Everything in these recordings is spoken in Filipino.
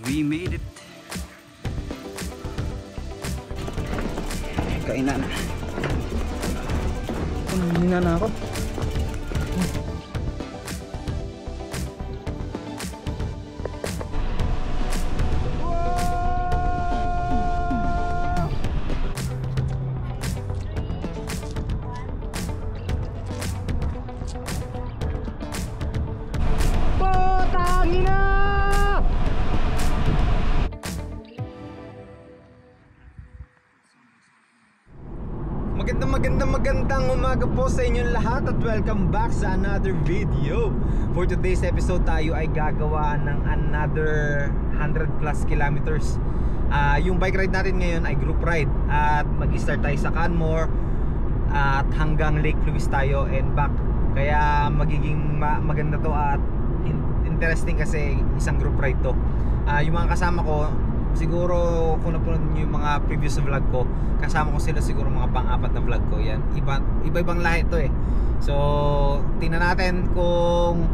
We made it. Kainan na. Kumina na ako. Magandang umaga po sa inyong lahat at welcome back sa another video. For today's episode tayo ay gagawa ng another 100 plus kilometers. Yung bike ride natin ngayon ay group ride at mag-start tayo sa Canmore at hanggang Lake Louise tayo and back. Kaya magiging maganda to at interesting kasi isang group ride to. Yung mga kasama ko, siguro kung napanood nyo yung mga previous vlog ko, kasama ko sila siguro mga pang-apat na vlog ko. Yan, iba-ibang lahi to eh. So tingnan natin kung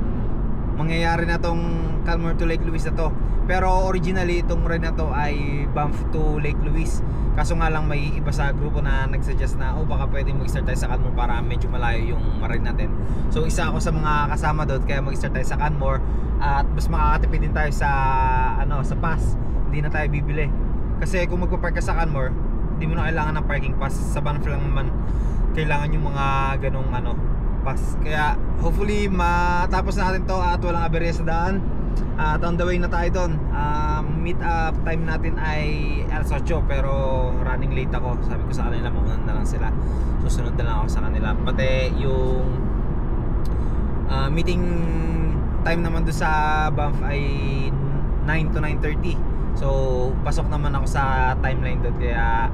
mangyayari na tong Canmore to Lake Louise na to. Pero originally itong ride na to ay Banff to Lake Louise. Kaso nga lang may iba sa grupo na nagsuggest na baka pwede mag-start tayo sa Canmore para medyo malayo yung ride natin. So isa ako sa mga kasama doon, kaya mag-start tayo sa Canmore at mas makakatipid din tayo sa sa pass. Hindi na tayo bibili. Kasi kung magpa-park ka sa Canmore, hindi mo na kailangan ng parking pass. Sa Banff lang naman kailangan yung mga ganong pass. Kaya hopefully matapos natin to at walang aberya sa daan. At on the way na tayo doon. Meet up time natin ay alas 8 pero running late ako. Sabi ko sa kanila mauna na lang sila. Susunod na lang ako sa kanila. Pati yung meeting time naman doon sa Banff ay 9 to 9:30. So pasok naman ako sa timeline doon, kaya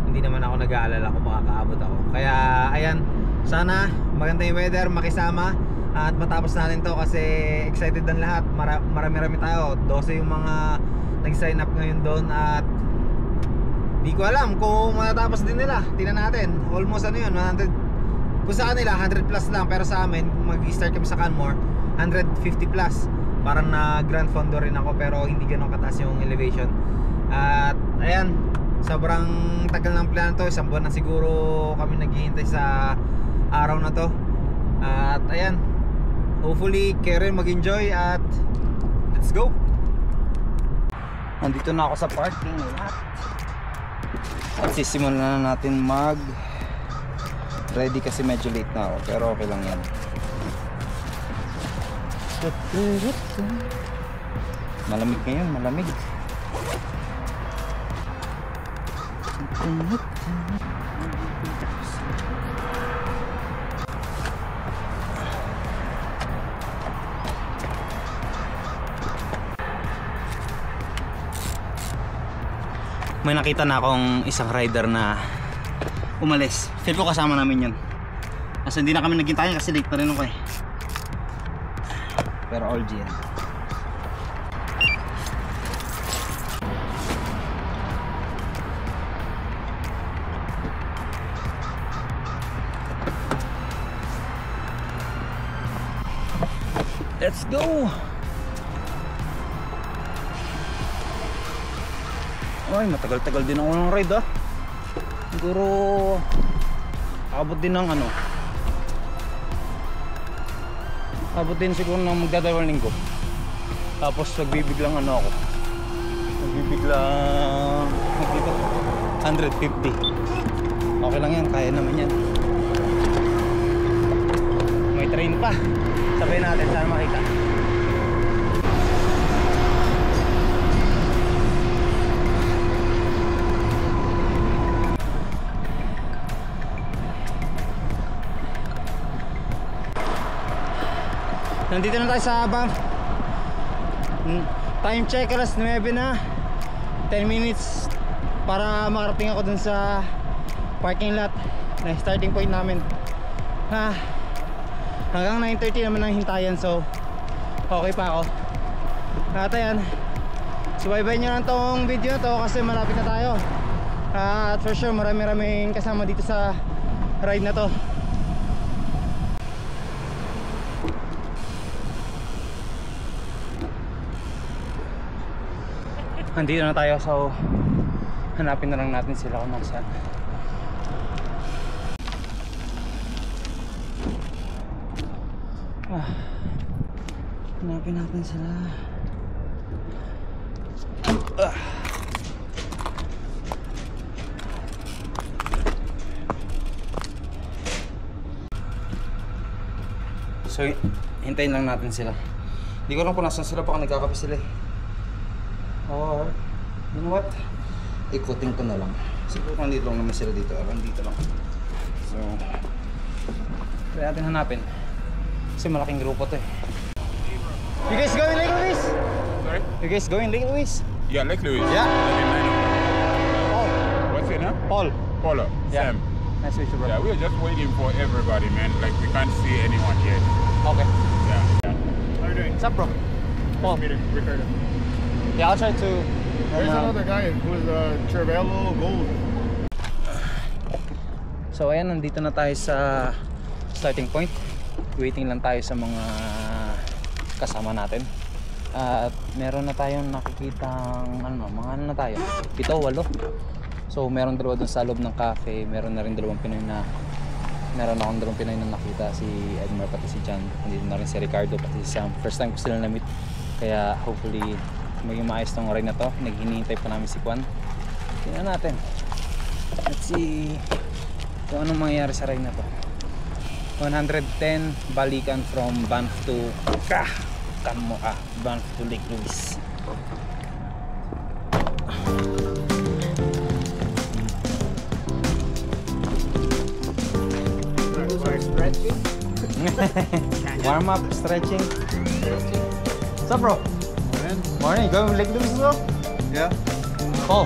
hindi naman ako nag-aalala kung makakaabot ako. Kaya ayan, sana maganda yung weather, makisama at matapos natin to kasi excited ang lahat. Marami-rami tayo, 12 yung mga nag-sign up ngayon doon at di ko alam kung matatapos din nila. Tingnan natin, almost yun, 100. Kung sa kanila 100 plus lang, pero sa amin mag-start kami sa Canmore 150 plus. Parang na Grand Fondo rin ako pero hindi ganun kataas yung elevation. At ayan, sobrang tagal ng plan to. Isang buwan na siguro kami naghihintay sa araw na to. At ayan, hopefully kayo rin mag-enjoy at let's go. Nandito na ako sa parking lot at sisimulan na natin mag ready kasi medyo late na ako, pero okay lang yan. Malamig ngayon, malamig. May nakita na akong isang rider na umalis. Feel ko kasama namin yun. Kasi hindi na kami naghintayan kasi late na rin ako eh. Pero all G yan. Let's go! Ay, matagal-tagal din ako ng ride Siguro abot din ng abot din siguro ng magdadalawang linggo. Tapos magbibiglang ako. Magbibiglang 150. Okay lang yan, kaya naman yan. May train pa. Sabihin natin, sana makita. Nandito na tayo sa Banff. Time check, alas 9 na. 10 minutes para makarating ako dun sa parking lot na starting point namin. Hanggang 9:30 naman ang hintayan, so okay pa ako. At ayan, subaybayin nyo lang tong video na to kasi malapit na tayo. At for sure marami-raming kasama dito sa ride na to. andito na tayo, so hanapin na lang natin sila kung nasaan. Hanapin natin sila. So, hintayin lang natin sila. Hindi ko alam kung nasan sila, baka nagkakape sila eh. Or, you know what? Ikutin ko na lang. Siguro nandito lang naman sila dito. Nandito lang. So, kaya natin hanapin. Kasi malaking grupo to eh. You guys going Lake Louise? Sorry? You guys going Lake Louise? Yeah, Lake Louise. Yeah. Paul. What's your name? Paul. Polo. Yeah. Sam. Nice to meet you, bro. Yeah, we're just waiting for everybody, man. Like, we can't see anyone yet. Okay. Yeah. How are you doing? What's up, bro? Paul. Meeting Ricardo. Yeah, I'll try to... There's another guy who's Cervello Gold. So ayan, nandito na tayo sa starting point. Waiting lang tayo sa mga kasama natin. At meron na tayong nakikitang mga na tayo, 7, 8. So meron dalawa dun sa loob ng cafe. Meron na rin dalawang Pinoy na nakita, si Edmar pati si John. Nandito na rin si Ricardo pati si Sam. First time ko sila na meet, kaya hopefully maging maayos tong ride na to. Naghinihintay pa namin si Kwan. Tingnan natin, let's see kung anong mangyayari sa ride na to. 110 balikan from Banff to Banff to Lake Louise. Warm up, stretching. What's up, bro? Morning. Going to Lake Louise as well? Yeah. Paul.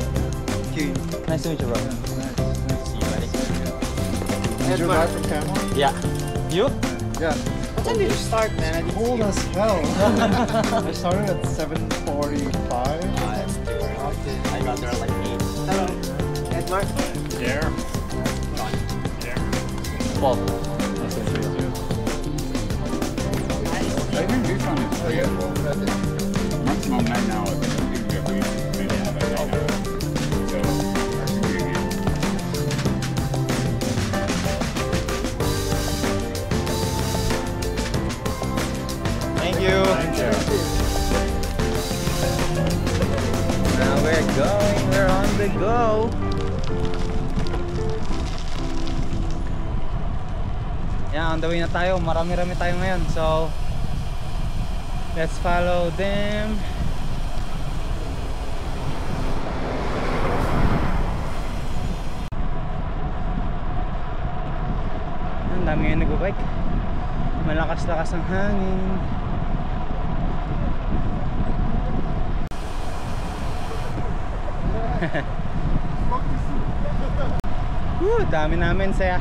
Okay. Nice to meet you, bro. Nice to see you, buddy. Did you buy from Camel? Yeah. You? Yeah. What time did you start, man? I didn't see Cold you. as hell. I started at 7:45. That's too early. I got there at like 8. Hello. Edmar? Yeah. Paul. Nice to meet you. I think this one is maximum 9 hours. I don't think we are going to maybe another 9 hours. So, I think we're good. Thank you. Thank you. Now we're going. We're on the go. Yeah, on the way na tayo. Marami-rami tayo ngayon. So, let's follow them. Ang dami ngayon nag-bike. Malakas-lakas ang hangin. Dami namin, saya.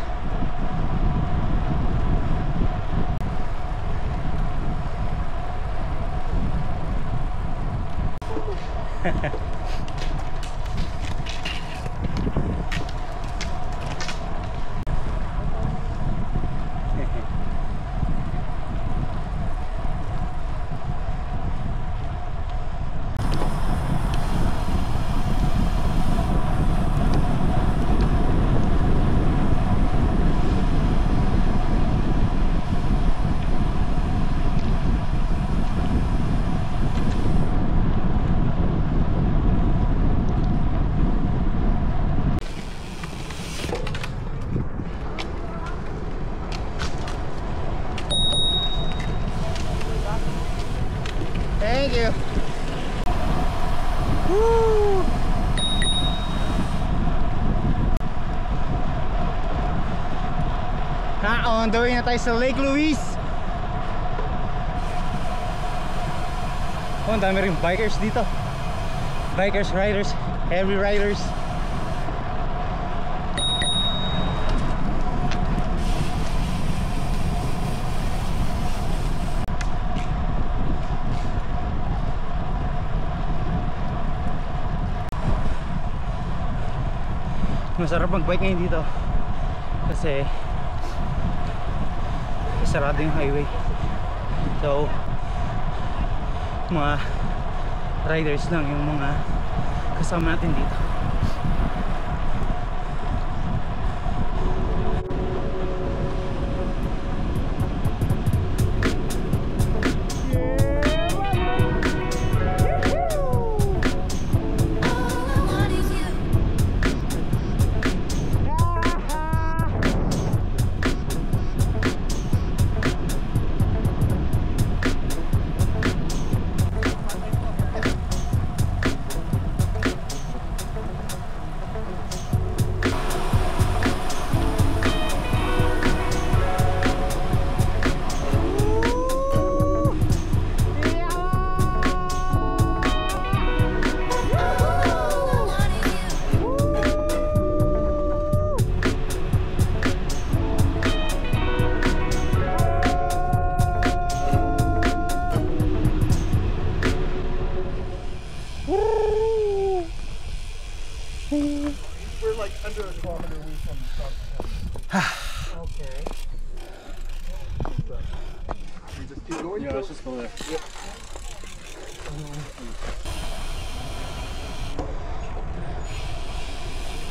Thank you. Woo! On the way na tayo sa Lake Louise. Oh, ang dami rin bikers dito. Bikers, riders, heavy riders. Masarap mag-bike ngayon dito kasi sarado yung highway. So mga riders lang yung mga kasama natin dito. We're like under a kilometer away from the Okay. We just keep going. Yeah, let's just go there. Yep.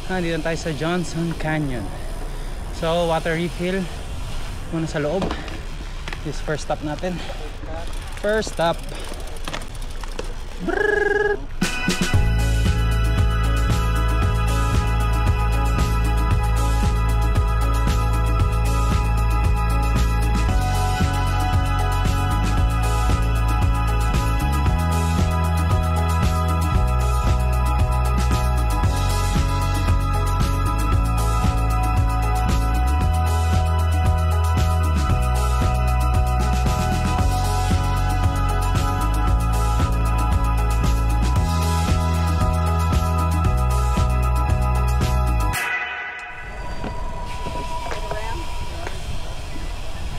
Nandito tayo sa Johnson Canyon. So, water refill muna sa loob. This first stop natin. First stop. Brrrr.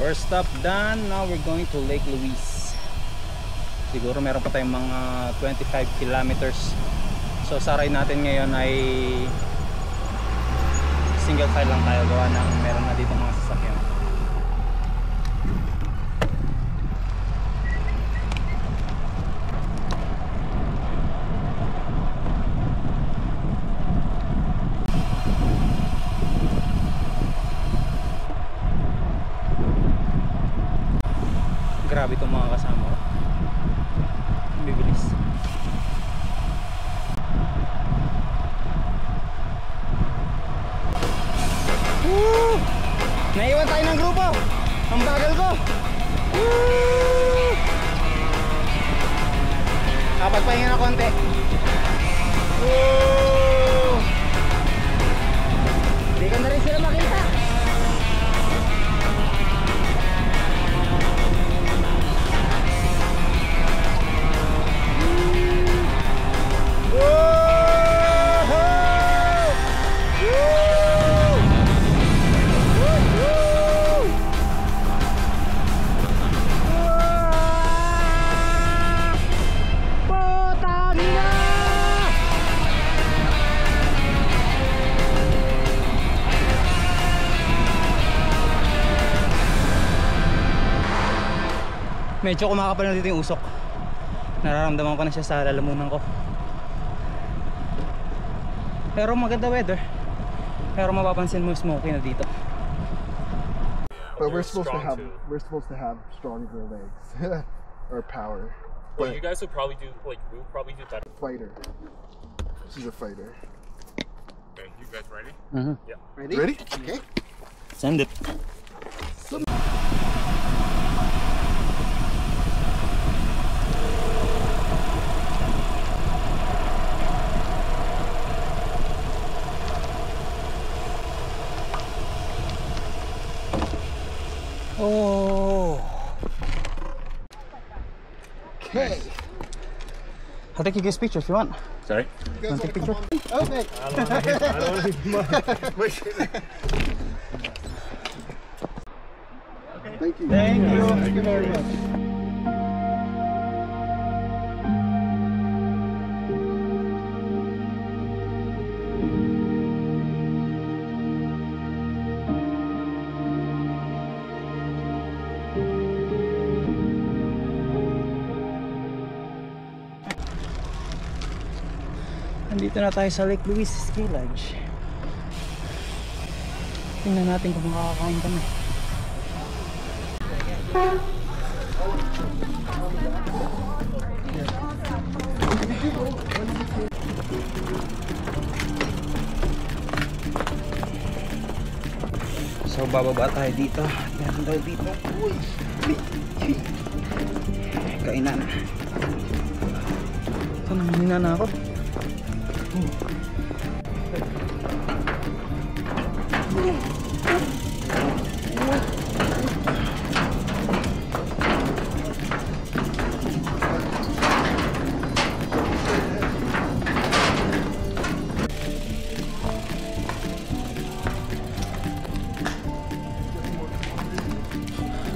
First stop done. Now we're going to Lake Louise. Siguro meron pa tayong mga 25 kilometers. So sa ride natin ngayon ay single file lang tayo, gawa ng meron na dito mga sasakyan. Grabe itong mga kasama ko. Bibilis. Woo! Naiwan tayo ng grupo. Ang bagal ko. Woo! Pagpahinga na konti. Woo! Hindi ko na rin sila makita. Medyo kumakapal na dito yung usok. Nararamdaman ko na siya sa lalamunan ko. Pero maganda weather. Pero mapapansin mo smoky na dito. But we're supposed to have stronger legs or power. Well, But you guys would probably do we'll probably do better. fighter. She's a fighter. Okay, you guys ready? Yeah. Ready? Okay. Send it. Oh. Okay. I'll take you guys picture if you want. Sorry? You guys take a wanna come on? Okay. I don't want to be Thank you. Thank you. Thank you very much. Nandito na tayo sa Lake Louise Ski Lodge. Tingnan natin kung makakakain kami. So bababa tayo dito. Meron daw dito. Uy! Kainan. So nanghina na ako.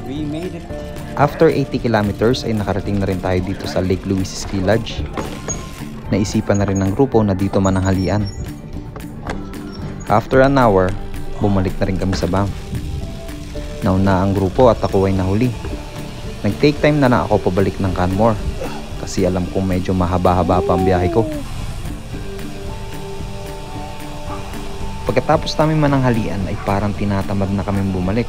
We made it. After 80 kilometers ay nakarating na rin tayo dito sa Lake Louise Ski Lodge. Naisipan na rin ng grupo na dito mananghalian. After an hour, bumalik na rin kami sa Banff. Nauna ang grupo at ako ay nahuli. Nag-take time na ako pabalik ng Canmore kasi alam kong medyo mahaba-haba pa ang biyahe ko. Pagkatapos namin mananghalian ay parang tinatamad na kami bumalik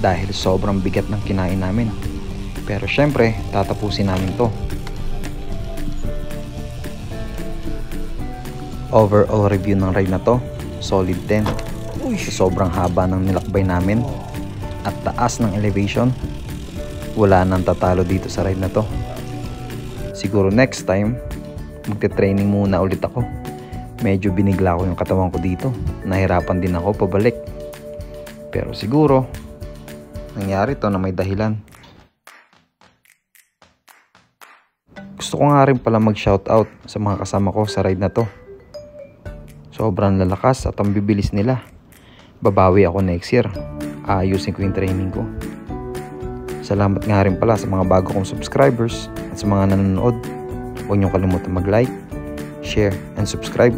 dahil sobrang bigat ng kinain namin. Pero syempre, tatapusin namin to. Overall review ng ride na to, solid 10. Sa sobrang haba ng nilakbay namin at taas ng elevation, wala nang tatalo dito sa ride na to. Siguro next time, magte-training muna ulit ako. Medyo binigla ko yung katawan ko dito. Nahirapan din ako pabalik. Pero siguro, nangyari to na may dahilan. Gusto ko nga rin pala mag-shoutout sa mga kasama ko sa ride na to. Sobrang lalakas at ang bibilis nila. Babawi ako next year. Ayusin ko yung training ko. Salamat nga rin pala sa mga bago kong subscribers at sa mga nanonood. Huwag niyong kalimutan mag-like, share, and subscribe.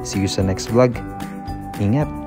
See you sa next vlog. Ingat!